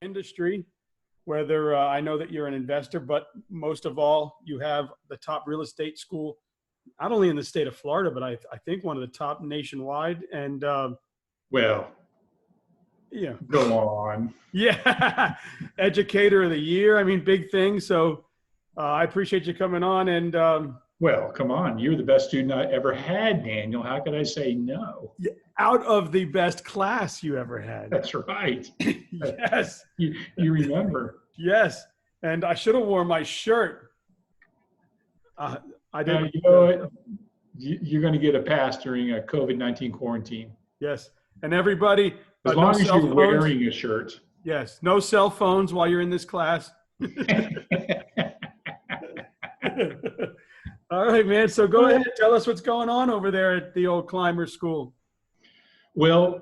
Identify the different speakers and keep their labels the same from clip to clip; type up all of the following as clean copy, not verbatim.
Speaker 1: industry, whether I know that you're an investor, but most of all, you have the top real estate school, not only in the state of Florida, but I think one of the top nationwide. And
Speaker 2: Well,
Speaker 1: yeah,
Speaker 2: go on.
Speaker 1: yeah, educator of the year. I mean, big thing. So I appreciate you coming on. And
Speaker 2: Well, come on. You're the best student I ever had, Daniel. How could I say no?
Speaker 1: out of the best class you ever had.
Speaker 2: That's right.
Speaker 1: Yes.
Speaker 2: You remember.
Speaker 1: Yes. And I should have worn my shirt. I didn't.
Speaker 2: You know what? You're going to get a pass during a COVID-19 quarantine.
Speaker 1: Yes. And everybody.
Speaker 2: As long as you're wearing a shirt.
Speaker 1: Yes. No cell phones while you're in this class. All right, man. So go ahead. Tell us what's going on over there at the old Climer school.
Speaker 2: Well,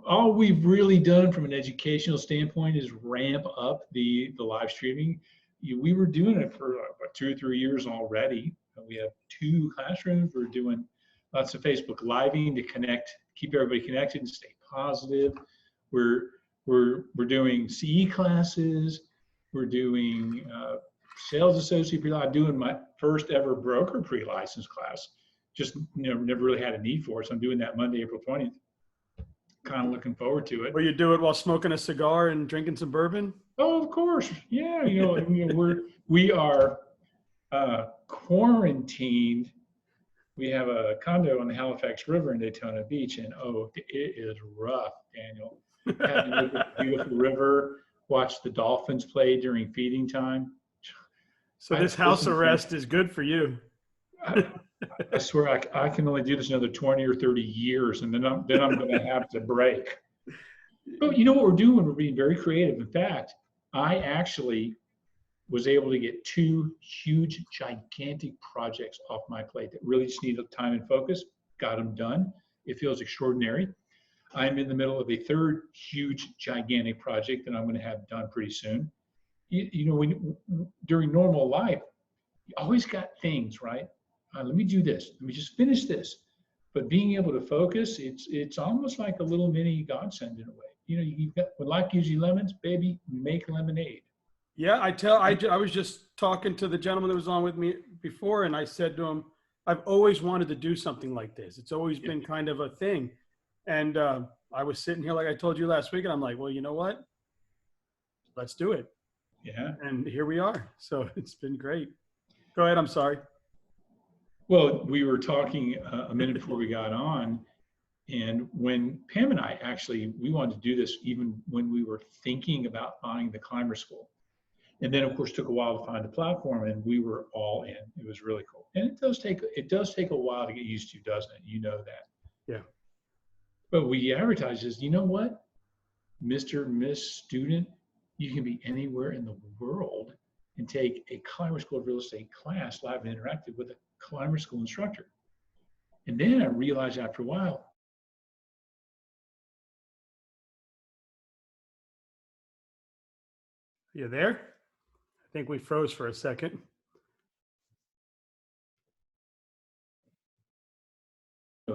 Speaker 2: all we've really done from an educational standpoint is ramp up the live streaming. We were doing it for about 2 or 3 years already. We have 2 classrooms. We're doing lots of Facebook Living to connect, keep everybody connected and stay positive. We're doing CE classes. We're doing sales associate pre-license. I'm doing my first ever broker pre-license class. Just never really had a need for it. So I'm doing that Monday, April 20th. Kind of looking forward to it.
Speaker 1: Will you do it while smoking a cigar and drinking some bourbon?
Speaker 2: Oh, of course. Yeah. We are quarantined. We have a condo on the Halifax River in Daytona Beach, and it is rough, Daniel. Having to look at the beautiful river, watch the dolphins play during feeding time.
Speaker 1: So this house arrest is good for you.
Speaker 2: I swear I can only do this another 20 or 30 years, and then I'm going to have to break. But you know what we're doing? We're being very creative. In fact, I actually was able to get 2 huge, gigantic projects off my plate that really just needed time and focus. Got them done. It feels extraordinary. I'm in the middle of a 3rd huge, gigantic project that I'm going to have done pretty soon. During normal life, you always got things, right? Let me do this. Let me just finish this. But being able to focus, it's almost like a little mini godsend in a way. You've got, when life gives you lemons, baby, make lemonade.
Speaker 1: Yeah, I was just talking to the gentleman that was on with me before, and I said to him, I've always wanted to do something like this. It's always been kind of a thing. And I was sitting here, like I told you last week, and I'm like, well, you know what? Let's do it.
Speaker 2: Yeah.
Speaker 1: And here we are. So it's been great. Go ahead. I'm sorry.
Speaker 2: Well, we were talking a minute before we got on, and when Pam and I we wanted to do this even when we were thinking about buying the Climer school. And then, of course, took a while to find the platform, and we were all in. It was really cool. And it does take a while to get used to, doesn't it? You know that.
Speaker 1: Yeah.
Speaker 2: But we advertise as, you know what, Mr. and Miss Student, you can be anywhere in the world and take a Climer School of Real Estate class, live and interactive, with a Climer School instructor. And then I realized after a while,
Speaker 1: you there? I think we froze for a second.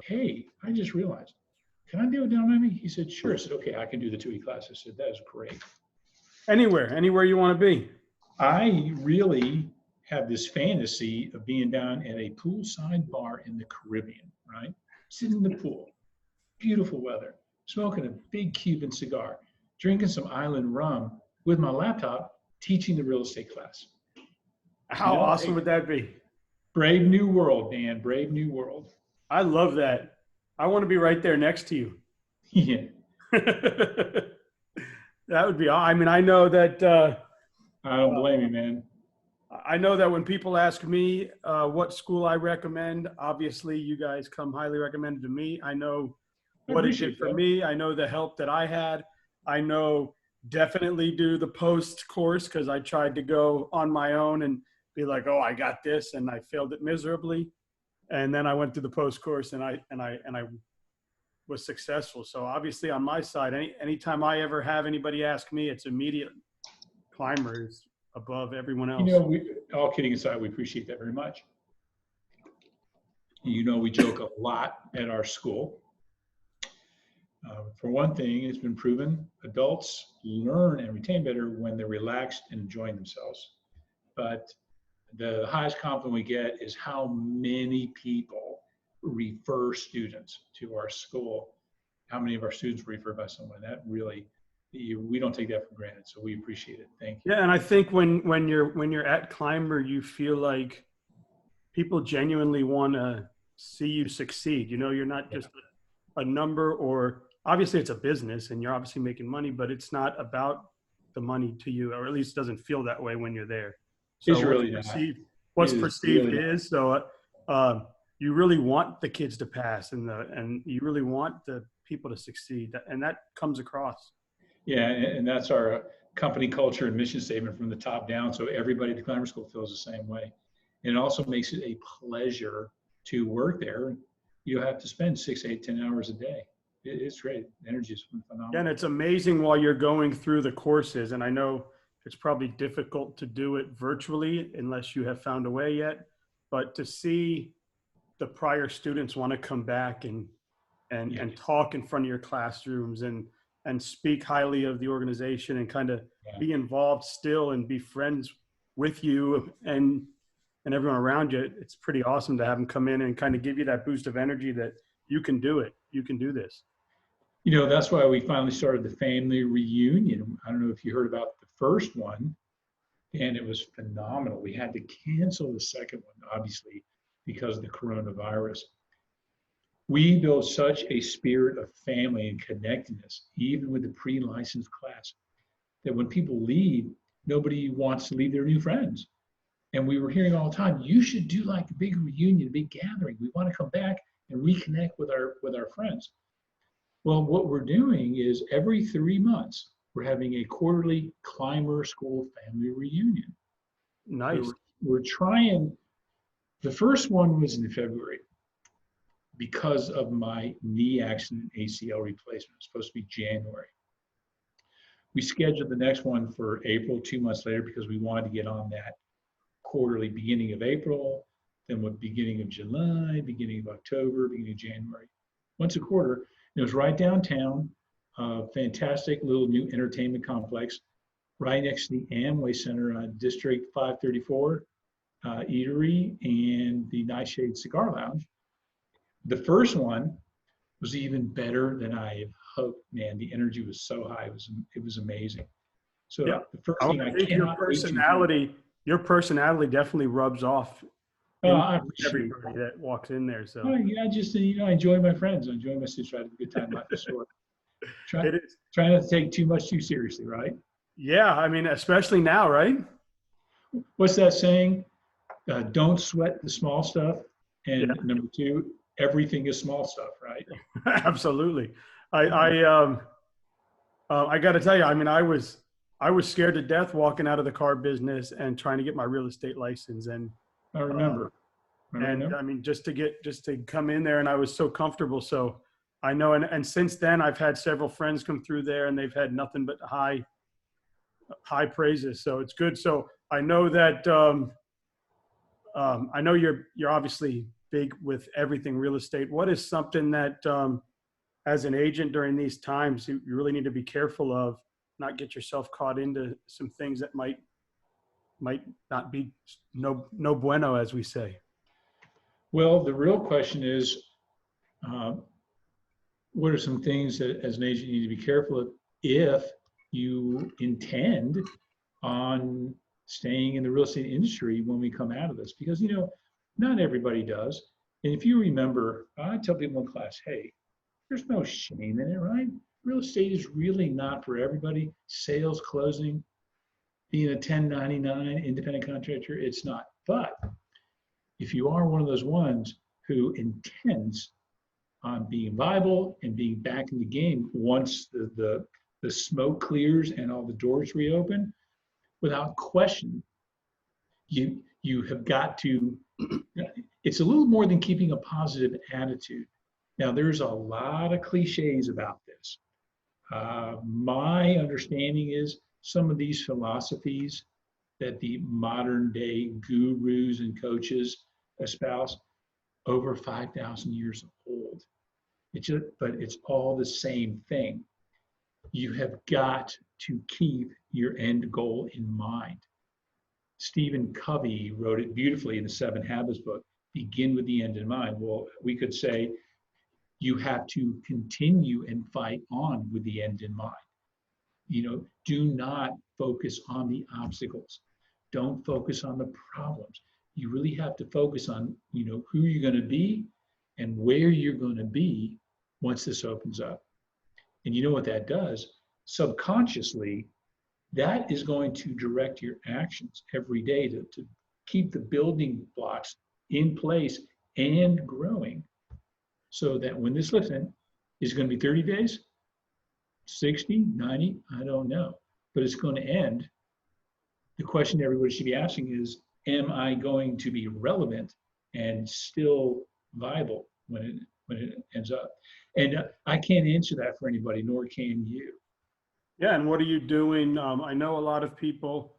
Speaker 2: Hey, I just realized, can I do it down Miami? He said, sure. I said, okay, I can do the 2 classes. I said, that is great.
Speaker 1: Anywhere you want to be.
Speaker 2: I really have this fantasy of being down at a poolside bar in the Caribbean, right? Sitting in the pool, beautiful weather, smoking a big Cuban cigar, drinking some island rum with my laptop, teaching the real estate class.
Speaker 1: How awesome would that be?
Speaker 2: Brave new world, Dan, brave new world.
Speaker 1: I love that. I want to be right there next to you.
Speaker 2: Yeah.
Speaker 1: That would be, I mean, I know that.
Speaker 2: I don't blame you, man.
Speaker 1: I know that when people ask me what school I recommend, obviously you guys come highly recommended to me. I know what it did for me. I know the help that I had. I know definitely do the post course, because I tried to go on my own and be like, oh, I got this, and I failed it miserably. And then I went through the post course and I was successful. So obviously on my side, anytime I ever have anybody ask me, it's immediate. Climer is above everyone else.
Speaker 2: All kidding aside, we appreciate that very much. We joke a lot at our school. For one thing, it's been proven adults learn and retain better when they're relaxed and enjoying themselves. But the highest compliment we get is how many people refer students to our school. How many of our students were referred by someone? That really, we don't take that for granted. So we appreciate it. Thank you.
Speaker 1: Yeah, and I think when you're at Climber, you feel like people genuinely want to see you succeed. You know, you're not just a number, or obviously it's a business and you're obviously making money, but it's not about the money to you, or at least doesn't feel that way when you're there. So
Speaker 2: It's really not.
Speaker 1: What's
Speaker 2: It is
Speaker 1: perceived
Speaker 2: really
Speaker 1: is. So you really want the kids to pass, and you really want the people to succeed, and that comes across.
Speaker 2: Yeah, and that's our company culture and mission statement from the top down. So everybody at the Climber School feels the same way. And it also makes it a pleasure to work there. You have to spend 6, 8, 10 hours a day. It's great. The energy is phenomenal.
Speaker 1: Yeah, and it's amazing while you're going through the courses. And I know it's probably difficult to do it virtually unless you have found a way yet. But to see the prior students want to come back and talk in front of your classrooms and speak highly of the organization and kind of be involved still and be friends with you and everyone around you, it's pretty awesome to have them come in and kind of give you that boost of energy that you can do it. You can do this.
Speaker 2: You know, that's why we finally started the family reunion. I don't know if you heard about the first one, and it was phenomenal. We had to cancel the second one, obviously, because of the coronavirus. We built such a spirit of family and connectedness, even with the pre-licensed class, that when people leave, nobody wants to leave their new friends. And we were hearing all the time, you should do like a big reunion, a big gathering. We want to come back and reconnect with our friends. Well, what we're doing is every 3 months, we're having a quarterly Climber School family reunion.
Speaker 1: Nice.
Speaker 2: We're trying, the first one was in February because of my knee accident ACL replacement. It's supposed to be January. We scheduled the next one for April, 2 months later, because we wanted to get on that quarterly beginning of April, then what beginning of July, beginning of October, beginning of January. Once a quarter. It was right downtown, fantastic little new entertainment complex, right next to the Amway Center on District 534 Eatery and the Nightshade Cigar Lounge. The first one was even better than I had hoped. Man, the energy was so high. It was amazing. So the first thing I
Speaker 1: think your personality definitely rubs off
Speaker 2: I appreciate
Speaker 1: everybody that walks in there. So
Speaker 2: yeah, just I enjoy my friends. I enjoy my students. I have a good time at the store. Trying not to take too much too seriously, right?
Speaker 1: Yeah, I mean, especially now, right?
Speaker 2: What's that saying? Don't sweat the small stuff. And number 2, everything is small stuff, right?
Speaker 1: Absolutely. I got to tell you, I mean, I was scared to death walking out of the car business and trying to get my real estate license. And
Speaker 2: I remember.
Speaker 1: I mean, just to come in there, and I was so comfortable. So I know, and since then I've had several friends come through there and they've had nothing but high praises. So it's good. So I know that, I know you're obviously big with everything real estate. What is something that, as an agent during these times, you really need to be careful of, not get yourself caught into some things that might not be no bueno, as we say?
Speaker 2: Well, the real question is, what are some things that as an agent you need to be careful of if you intend on staying in the real estate industry when we come out of this? Because, not everybody does. And if you remember, I tell people in class, hey, there's no shame in it, right? Real estate is really not for everybody. Sales, closing, being a 1099 independent contractor, it's not. But if you are one of those ones who intends on being viable and being back in the game once the smoke clears and all the doors reopen, without question, you have got to, it's a little more than keeping a positive attitude. Now, there's a lot of cliches about this. My understanding is some of these philosophies that the modern day gurus and coaches espouse, over 5,000 years old. But it's all the same thing. You have got to keep your end goal in mind. Stephen Covey wrote it beautifully in the 7 Habits book, begin with the end in mind. Well, we could say you have to continue and fight on with the end in mind. Do not focus on the obstacles. Don't focus on the problems. You really have to focus on, who you're going to be and where you're going to be once this opens up. And you know what that does? Subconsciously, that is going to direct your actions every day to keep the building blocks in place and growing, so that when this listen is going to be 30 days, 60, 90, I don't know, but it's going to end. The question everybody should be asking is, am I going to be relevant and still viable when it ends up? And I can't answer that for anybody, nor can you.
Speaker 1: Yeah, and what are you doing? I know a lot of people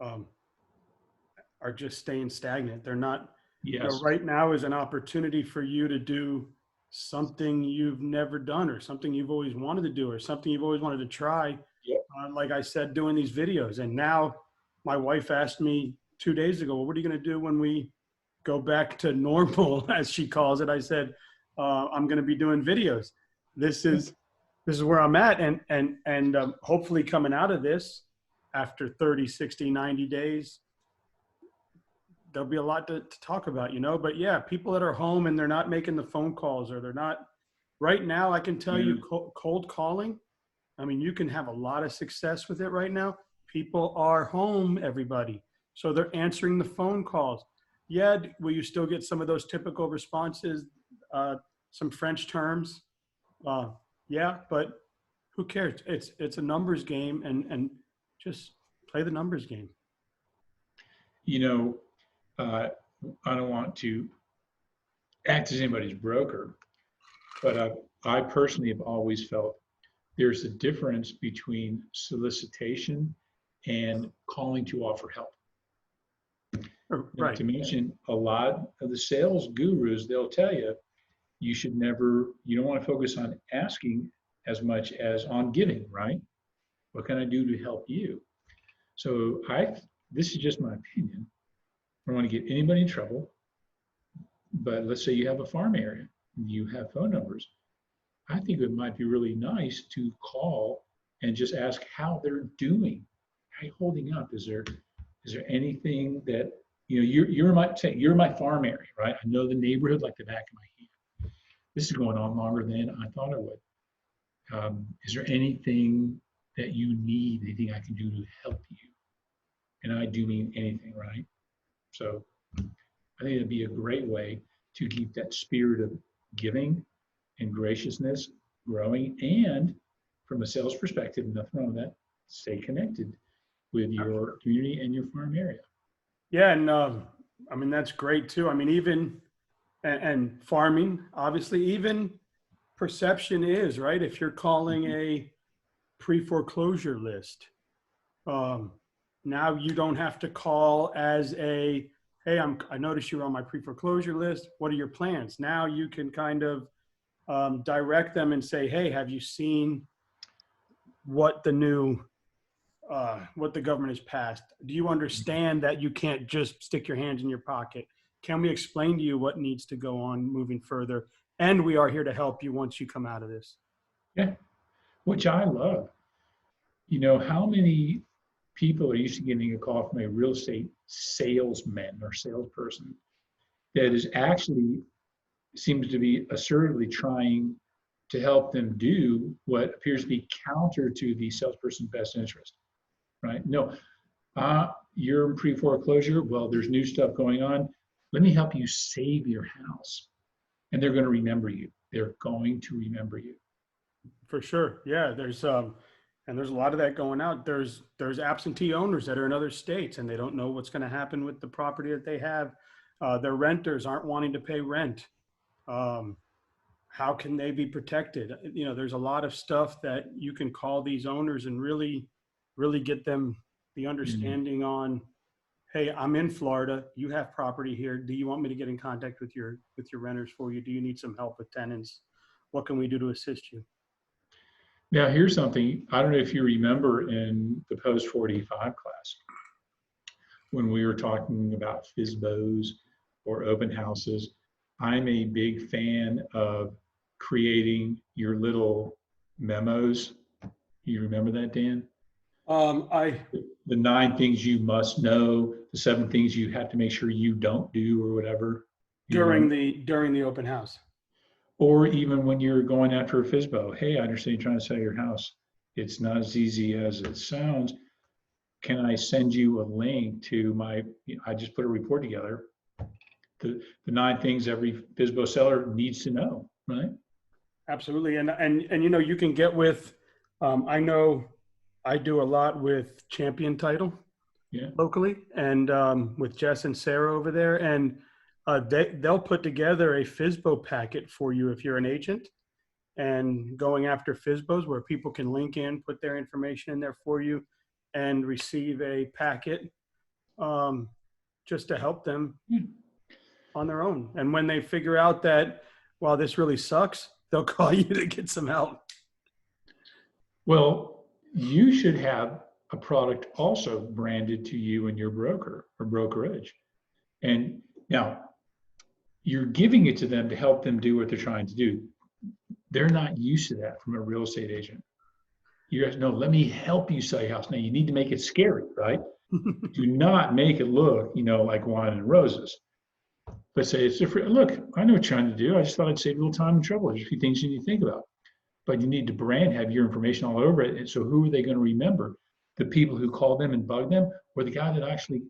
Speaker 1: are just staying stagnant. They're not,
Speaker 2: Yes.
Speaker 1: Right now is an opportunity for you to do something you've never done, or something you've always wanted to do, or something you've always wanted to try.
Speaker 2: Yep.
Speaker 1: Like I said, doing these videos. And now my wife asked me 2 days ago, well, what are you going to do when we go back to normal, as she calls it? I said, I'm going to be doing videos. This is where I'm at. And hopefully coming out of this after 30, 60, 90 days, there'll be a lot to talk about, but yeah, people that are home and they're not making the phone calls, or they're not right now, I can tell you cold calling. I mean, you can have a lot of success with it right now. People are home, everybody. So they're answering the phone calls. Yeah. Will you still get some of those typical responses? Some French terms. Yeah, but who cares? It's a numbers game, and just play the numbers game.
Speaker 2: I don't want to act as anybody's broker, but I personally have always felt there's a difference between solicitation and calling to offer help.
Speaker 1: Right.
Speaker 2: Not to mention, a lot of the sales gurus, they'll tell you, you don't want to focus on asking as much as on giving, right? What can I do to help you? So this is just my opinion. I don't want to get anybody in trouble, but let's say you have a farm area, you have phone numbers. I think it might be really nice to call and just ask how they're doing. How are you holding up? Is there anything that, you're my farm area, right? I know the neighborhood like the back of my hand. This is going on longer than I thought it would. Is there anything that you need, anything I can do to help you? And I do mean anything, right? So I think it'd be a great way to keep that spirit of giving and graciousness growing. And from a sales perspective, nothing wrong with that, stay connected with your community and your farm area.
Speaker 1: Yeah. And I mean, that's great too. I mean, even, and farming, obviously, even perception is, right? If you're calling a pre-foreclosure list, now you don't have to call as hey, I noticed you're on my pre-foreclosure list. What are your plans? Now you can kind of direct them and say, hey, have you seen what the government has passed? Do you understand that you can't just stick your hands in your pocket? Can we explain to you what needs to go on moving further? And we are here to help you once you come out of this.
Speaker 2: Yeah, which I love. How many people are used to getting a call from a real estate salesman or salesperson that is actually seems to be assertively trying to help them do what appears to be counter to the salesperson's best interest, right? No, you're in pre-foreclosure. Well, there's new stuff going on. Let me help you save your house. And they're going to remember you. They're going to remember you.
Speaker 1: For sure. Yeah. And there's a lot of that going out. There's absentee owners that are in other states and they don't know what's going to happen with the property that they have. Their renters aren't wanting to pay rent. How can they be protected? There's a lot of stuff that you can call these owners and really, really get them the understanding on, hey, I'm in Florida. You have property here. Do you want me to get in contact with your renters for you? Do you need some help with tenants? what can we do to assist you?
Speaker 2: Now, here's something. I don't know if you remember in the post 45 class, when we were talking about FSBOs or open houses, I'm a big fan of creating your little memos. You remember that, Dan?
Speaker 1: I
Speaker 2: The 9 things you must know, the 7 things you have to make sure you don't do or whatever.
Speaker 1: during the open house.
Speaker 2: Or even when you're going after a FSBO, hey, I understand you're trying to sell your house. It's not as easy as it sounds. Can I send you a link to I just put a report together, the 9 things every FSBO seller needs to know, right?
Speaker 1: Absolutely. And you can get with, I know I do a lot with Champion Title locally, and with Jess and Sarah over there. And they'll put together a FSBO packet for you if you're an agent and going after FSBOs, where people can link in, put their information in there for you, and receive a packet just to help them on their own. And when they figure out that, wow, this really sucks, they'll call you to get some help.
Speaker 2: Well, you should have a product also branded to you and your broker or brokerage. And now you're giving it to them to help them do what they're trying to do. They're not used to that from a real estate agent. You guys know, let me help you sell your house. Now you need to make it scary, right? Do not make it look, like wine and roses. But say it's different. Look, I know what you're trying to do. I just thought I'd save you a little time and trouble. There's a few things you need to think about. But you need to have your information all over it. And so who are they going to remember? The people who called them and bugged them, or the guy that actually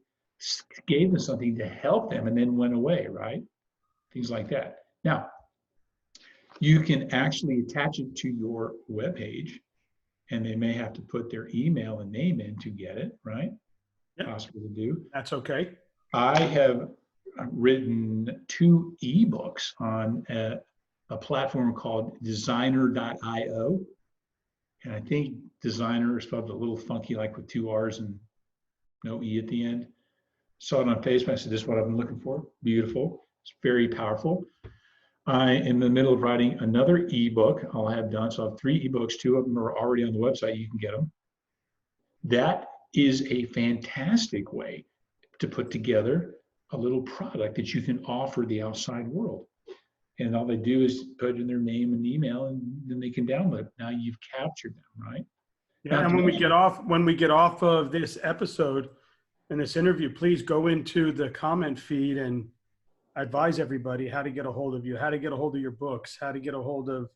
Speaker 2: gave them something to help them and then went away, right? Things like that. Now, you can actually attach it to your webpage, and they may have to put their email and name in to get it, right?
Speaker 1: Yep.
Speaker 2: Possible to do.
Speaker 1: That's okay.
Speaker 2: I have written 2 ebooks on a platform called designer.io. And I think designer is spelled a little funky, like with 2 R's and no E at the end. Saw it on Facebook. I said, this is what I've been looking for. Beautiful. It's very powerful. I am in the middle of writing another ebook I'll have done. So I have 3 ebooks. 2 of them are already on the website. You can get them. That is a fantastic way to put together a little product that you can offer the outside world. And all they do is put in their name and email, and then they can download. Now you've captured them, right?
Speaker 1: Yeah.
Speaker 2: Now,
Speaker 1: And when we get off of this episode and this interview, please go into the comment feed and advise everybody how to get a hold of you, how to get a hold of your books, how to get a hold of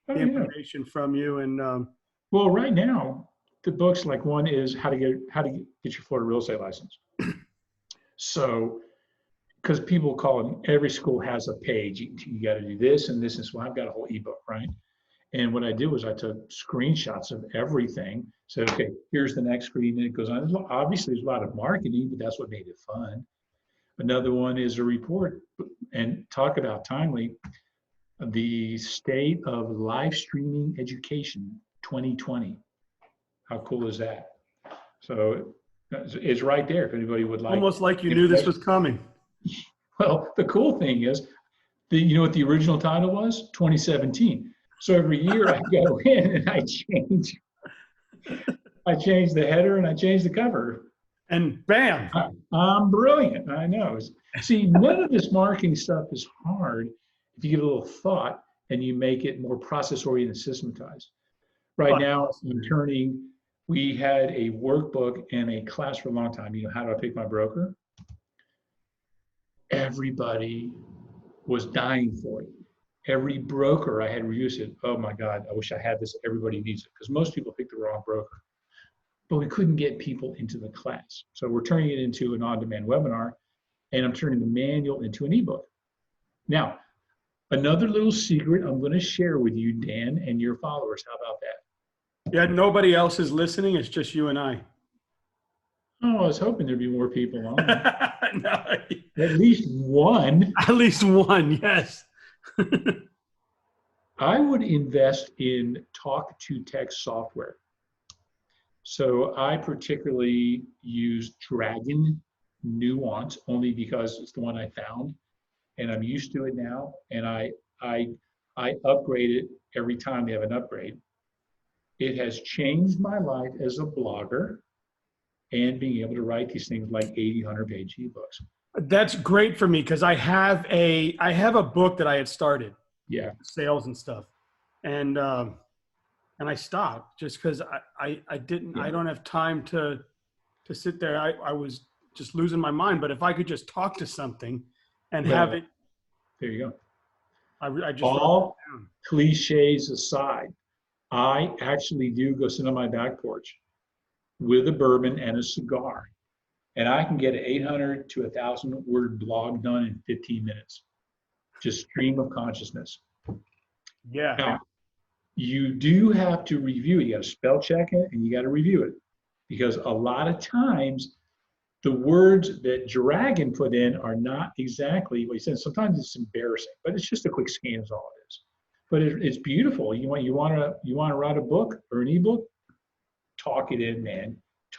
Speaker 1: the information from you. And
Speaker 2: well, right now the books, like one is how to get your Florida real estate license. So, because people call them, every school has a page. You got to do this and this and so I've got a whole ebook, right? And what I did was I took screenshots of everything. Said, okay, here's the next screen, and it goes on. Obviously, there's a lot of marketing, but that's what made it fun. Another one is a report, and talk about timely, the state of live streaming education 2020. How cool is that? So it's right there if anybody would like.
Speaker 1: almost like you knew this was coming.
Speaker 2: Well, the cool thing is, you know what the original title was? 2017. So every year I go in and I change the header and I change the cover.
Speaker 1: And bam!
Speaker 2: I'm brilliant. I know. See, none of this marketing stuff is hard if you give it a little thought and you make it more process-oriented, systematized. Right now, we had a workbook and a class for a long time. How do I pick my broker? Everybody was dying for it. Every broker I had reviewed said, oh my God, I wish I had this. Everybody needs it. Because most people pick the wrong broker. But we couldn't get people into the class. So we're turning it into an on-demand webinar, and I'm turning the manual into an ebook. Now, another little secret I'm going to share with you, Dan, and your followers. How about that?
Speaker 1: Yeah, nobody else is listening. It's just you and I.
Speaker 2: Oh, I was hoping there'd be more people on.
Speaker 1: No.
Speaker 2: At least one.
Speaker 1: At least one, yes.
Speaker 2: I would invest in talk-to-text software. So I particularly use Dragon Nuance only because it's the one I found, and I'm used to it now. And I I upgrade it every time they have an upgrade. It has changed my life as a blogger and being able to write these things like 80, 100-page ebooks.
Speaker 1: That's great for me because I have a book that I had started,
Speaker 2: Yeah.
Speaker 1: sales and stuff, and I stopped just because I didn't
Speaker 2: Yeah.
Speaker 1: I don't have time to sit there. I was just losing my mind. But if I could just talk to something and have it,
Speaker 2: there you go.
Speaker 1: I just wrote
Speaker 2: All
Speaker 1: it down.
Speaker 2: cliches aside, I actually do go sit on my back porch with a bourbon and a cigar, and I can get an 800 to 1,000 word blog done in 15 minutes. Just stream of consciousness.
Speaker 1: Yeah.
Speaker 2: Now, you do have to review it. You got to spell check it and you got to review it, because a lot of times the words that Dragon put in are not exactly what he said. Sometimes it's embarrassing, but it's just a quick scan is all it is. But it's beautiful. You want to write a book or an ebook? Talk it in, man.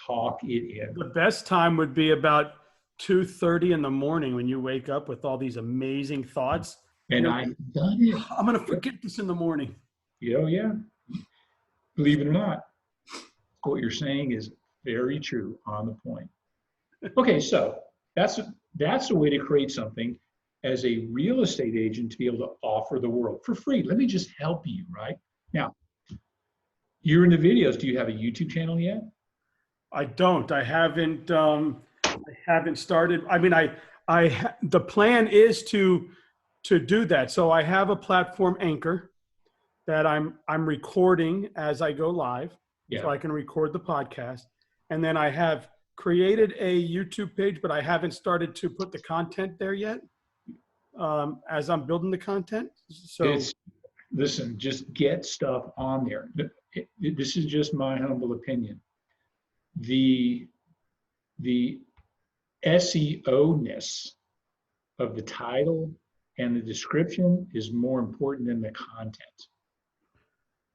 Speaker 2: Talk it in.
Speaker 1: The best time would be about 2:30 in the morning when you wake up with all these amazing thoughts.
Speaker 2: And I've done it.
Speaker 1: I'm going to forget this in the morning.
Speaker 2: Oh, yeah. Believe it or not, what you're saying is very true, on the point. Okay, so that's a way to create something as a real estate agent to be able to offer the world for free. Let me just help you, right? Now, you're in the videos. Do you have a YouTube channel yet?
Speaker 1: I don't. I haven't started. I mean, the plan is to do that. So I have a platform, Anchor, that I'm recording as I go live,
Speaker 2: Yeah.
Speaker 1: so I can record the podcast. And then I have created a YouTube page, but I haven't started to put the content there yet, as I'm building the content. So
Speaker 2: listen, just get stuff on there. This is just my humble opinion. The SEO-ness of the title and the description is more important than the content.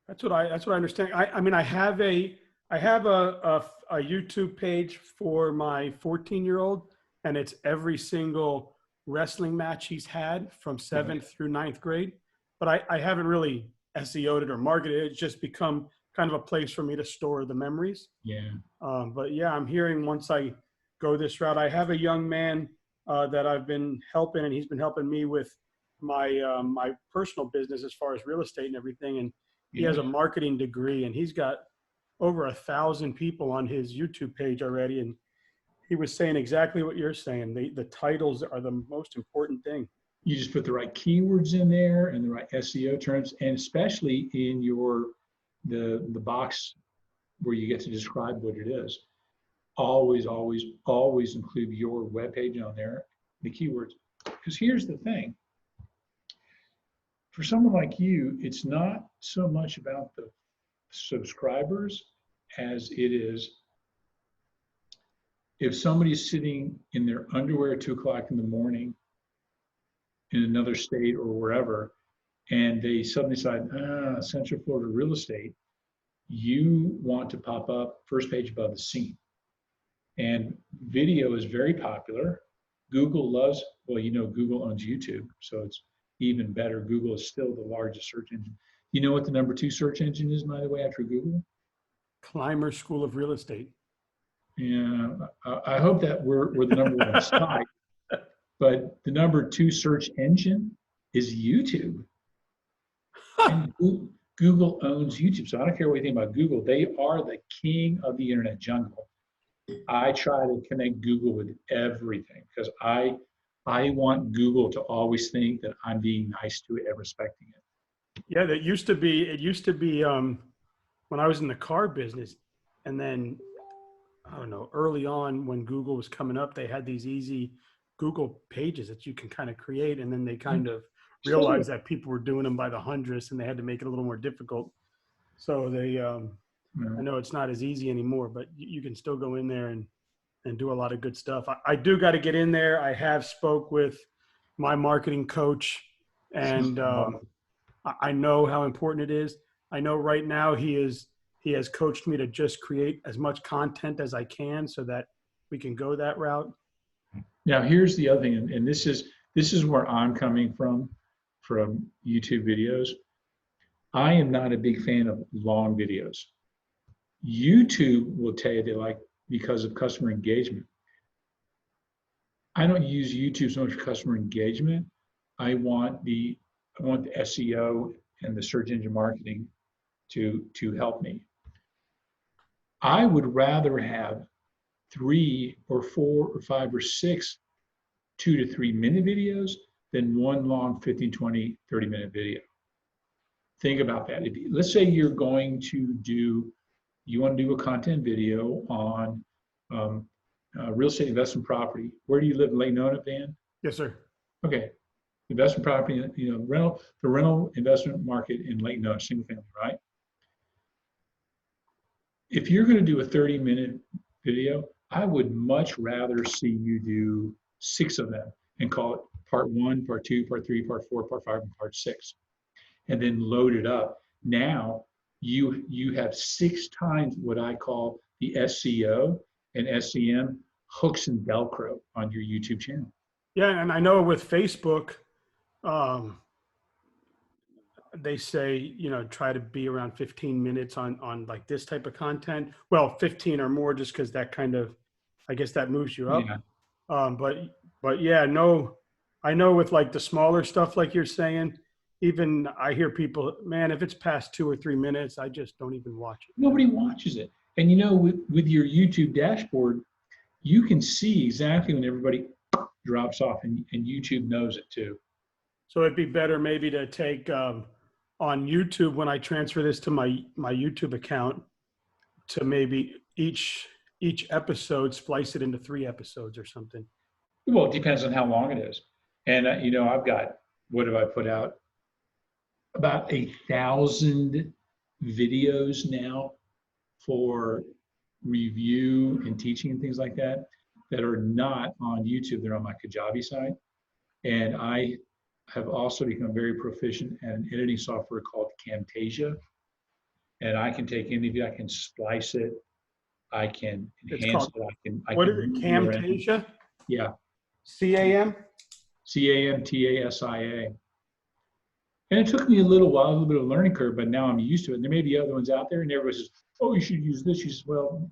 Speaker 1: that's what I understand. I mean, I have a YouTube page for my 14-year-old, and it's every single wrestling match he's had from 7th through 9th grade. But I haven't really SEO'd it or marketed it. It's just become kind of a place for me to store the memories.
Speaker 2: Yeah.
Speaker 1: But yeah, I'm hearing once I go this route, I have a young man that I've been helping, and he's been helping me with my personal business as far as real estate and everything. And he has a marketing degree, and he's got over 1,000 people on his YouTube page already. And he was saying exactly what you're saying. The titles are the most important thing.
Speaker 2: You just put the right keywords in there and the right SEO terms, and especially in the box where you get to describe what it is. Always include your webpage on there, the keywords. Because here's the thing. For someone like you, it's not so much about the subscribers as it is if somebody's sitting in their underwear at 2 o'clock in the morning in another state or wherever, and they suddenly decide, Central Florida real estate, you want to pop up first page above the scene. And video is very popular. Google loves, well, Google owns YouTube, so it's even better. Google is still the largest search engine. You know what the number 2 search engine is, by the way, after Google?
Speaker 1: Climer School of Real Estate.
Speaker 2: Yeah, I hope that we're the number 1 site. But the number 2 search engine is YouTube. And Google owns YouTube. So I don't care what you think about Google. They are the king of the internet jungle. I try to connect Google with everything because I want Google to always think that I'm being nice to it and respecting it.
Speaker 1: Yeah, it used to be when I was in the car business, and then I don't know, early on when Google was coming up, they had these easy Google pages that you can kind of create, and then they kind of realized that people were doing them by the hundreds, and they had to make it a little more difficult. So they, I know it's not as easy anymore, but you can still go in there and do a lot of good stuff. I do got to get in there. I have spoke with my marketing coach, and I know how important it is. I know right now he has coached me to just create as much content as I can so that we can go that route.
Speaker 2: Now, here's the other thing, and this is where I'm coming from. from YouTube videos. I am not a big fan of long videos. YouTube will tell you they like because of customer engagement. I don't use YouTube so much for customer engagement. I want the SEO and the search engine marketing to help me. I would rather have 3 or 4 or 5 or 6 2 to 3 minute videos than one long 15, 20, 30-minute video. Think about that. Let's say you're going to you want to do a content video on real estate investment property. Where do you live in Lake Nona, Dan?
Speaker 1: Yes, sir.
Speaker 2: Okay. Investment property, the rental investment market in Lake Nona, single family, right? If you're going to do a 30-minute video, I would much rather see you do 6 of them and call it part 1, part 2, part 3, part 4, part 5, and part 6, and then load it up. Now you have 6 times what I call the SEO and SEM hooks and Velcro on your YouTube channel.
Speaker 1: Yeah, and I know with Facebook, they say, try to be around 15 minutes on like this type of content. Well, 15 or more, just because that kind of, I guess that moves you up.
Speaker 2: Yeah.
Speaker 1: But yeah, no, I know with like the smaller stuff, like you're saying, even I hear people, man, if it's past 2 or 3 minutes, I just don't even watch it.
Speaker 2: Nobody watches it. And with your YouTube dashboard, you can see exactly when everybody drops off, and YouTube knows it too.
Speaker 1: So it'd be better maybe to take on YouTube, when I transfer this to my YouTube account, to maybe each episode splice it into 3 episodes or something.
Speaker 2: Well, it depends on how long it is. And I've got, what have I put out? About 1,000 videos now for review and teaching and things like that are not on YouTube. They're on my Kajabi site. And I have also become very proficient at an editing software called Camtasia. And I can take any of it, I can splice it, I can enhance it.
Speaker 1: What is it, Camtasia?
Speaker 2: Yeah.
Speaker 1: C-A-M?
Speaker 2: C-A-M-T-A-S-I-A. And it took me a little while, a little bit of a learning curve, but now I'm used to it. And there may be other ones out there, and everybody says, oh, you should use this. You says, well,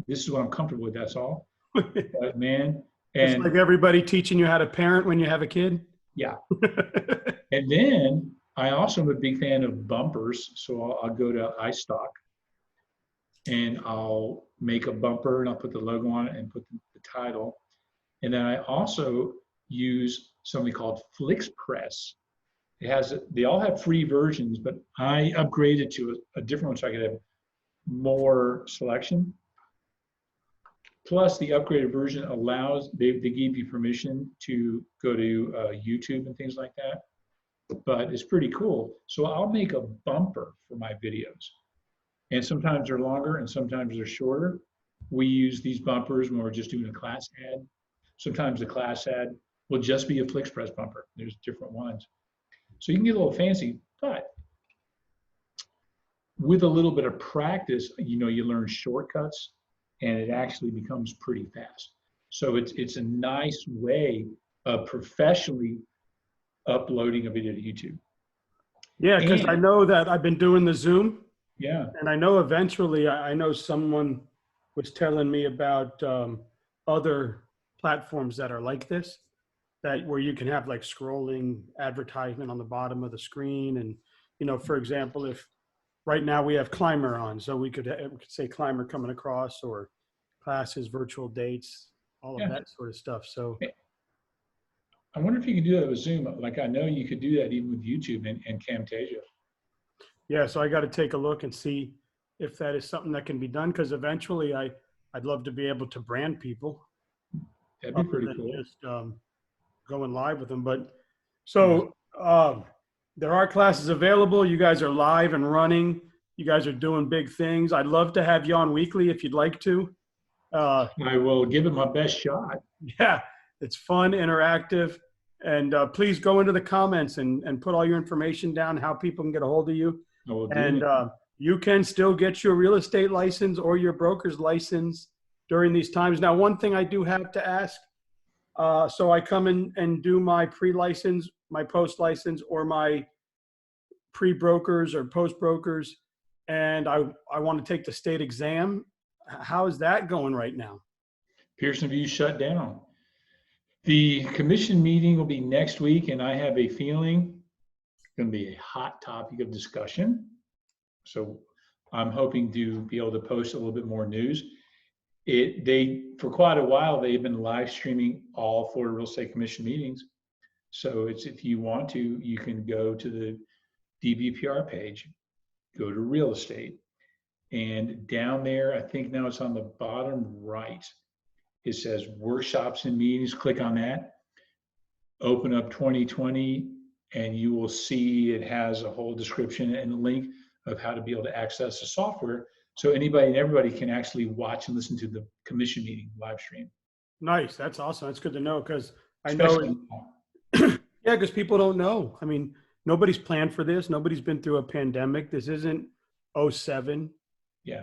Speaker 2: this is what I'm comfortable with, that's all. But man.
Speaker 1: It's like everybody teaching you how to parent when you have a kid.
Speaker 2: Yeah. And then I also am a big fan of bumpers. So I'll go to iStock and I'll make a bumper and I'll put the logo on it and put the title. And then I also use something called FlixPress. They all have free versions, but I upgraded to a different one so I could have more selection. Plus, the upgraded version allows, they give you permission to go to YouTube and things like that. But it's pretty cool. So I'll make a bumper for my videos. And sometimes they're longer and sometimes they're shorter. We use these bumpers when we're just doing a class ad. Sometimes the class ad will just be a FlixPress bumper. There's different ones. So you can get a little fancy, but with a little bit of practice, you learn shortcuts and it actually becomes pretty fast. So it's a nice way of professionally uploading a video to YouTube.
Speaker 1: Yeah, because I know that I've been doing the Zoom.
Speaker 2: Yeah.
Speaker 1: And I know eventually, I know someone was telling me about other platforms that are like this, where you can have like scrolling advertisement on the bottom of the screen. And, for example, if right now we have Climer on, so we could say Climer coming across, or classes, virtual dates, all of that sort of stuff. So
Speaker 2: I wonder if you could do that with Zoom. Like I know you could do that even with YouTube and Camtasia.
Speaker 1: Yeah, so I got to take a look and see if that is something that can be done, because eventually I'd love to be able to brand people.
Speaker 2: That'd be pretty cool.
Speaker 1: Just going live with them. But so there are classes available. You guys are live and running. You guys are doing big things. I'd love to have you on weekly if you'd like to.
Speaker 2: I will give it my best shot.
Speaker 1: Yeah, it's fun, interactive. And please go into the comments and put all your information down, how people can get a hold of you. And you can still get your real estate license or your broker's license during these times. Now, one thing I do have to ask, so I come in and do my pre-license my post license or my pre-brokers or post-brokers, and I want to take the state exam. How is that going right now?
Speaker 2: Pearson View shut down. The commission meeting will be next week, and I have a feeling it's going to be a hot topic of discussion. So I'm hoping to be able to post a little bit more news. For quite a while, they've been live streaming all Florida Real Estate Commission meetings. So if you want to, you can go to the DBPR page, go to real estate, and down there, I think now it's on the bottom right. It says workshops and meetings. Click on that. Open up 2020, and you will see it has a whole description and a link of how to be able to access the software. So anybody and everybody can actually watch and listen to the commission meeting live stream.
Speaker 1: Nice. That's awesome. That's good to know, because I know, yeah, because people don't know. I mean, nobody's planned for this. Nobody's been through a pandemic. This isn't 07.
Speaker 2: Yeah.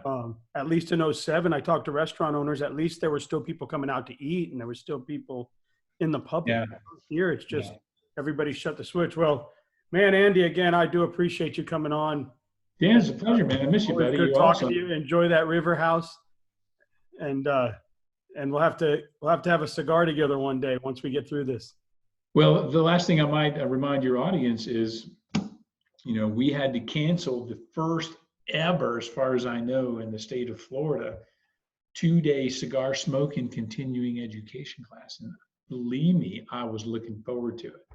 Speaker 1: At least in 07, I talked to restaurant owners. At least there were still people coming out to eat, and there were still people in the public.
Speaker 2: Yeah.
Speaker 1: Here, it's just everybody shut the switch. Well, man, Andy, again, I do appreciate you coming on.
Speaker 2: Dan, it's a pleasure, man. I miss you, buddy.
Speaker 1: Good talking to you. Enjoy that river house, and we'll have to have a cigar together one day once we get through this.
Speaker 2: Well, the last thing I might remind your audience is, we had to cancel the first ever, as far as I know, in the state of Florida, 2-day cigar smoking continuing education class. And believe me, I was looking forward to it.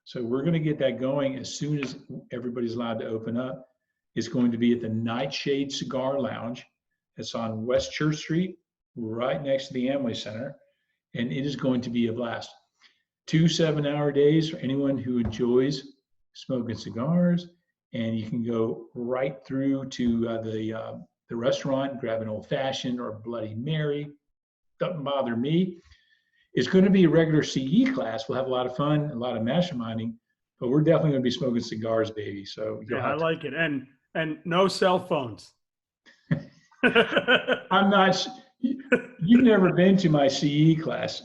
Speaker 2: So we're going to get that going as soon as everybody's allowed to open up. It's going to be at the Nightshade Cigar Lounge. It's on West Church Street, right next to the Amway Center. And it is going to be a blast. 2 7-hour days for anyone who enjoys smoking cigars. And you can go right through to the restaurant, grab an old fashioned or Bloody Mary. Doesn't bother me. It's going to be a regular CE class. We'll have a lot of fun, a lot of masterminding, but we're definitely going to be smoking cigars, baby. So
Speaker 1: yeah, I like it. And no cell phones.
Speaker 2: I'm not. You've never been to my CE class.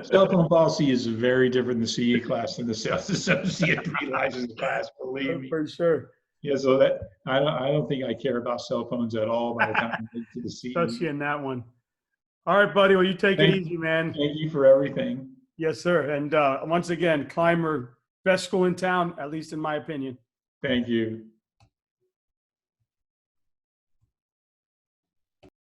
Speaker 2: Cell phone policy is very different than the CE class than the sales associate pre-license class. Believe me,
Speaker 1: for sure.
Speaker 2: Yeah, so that I don't think I care about cell phones at all by the time I get to the CE.
Speaker 1: Especially in that one. All right, buddy. Well, you take it easy, man.
Speaker 2: Thank you for everything.
Speaker 1: Yes, sir. And once again, Climer, best school in town, at least in my opinion.
Speaker 2: Thank you.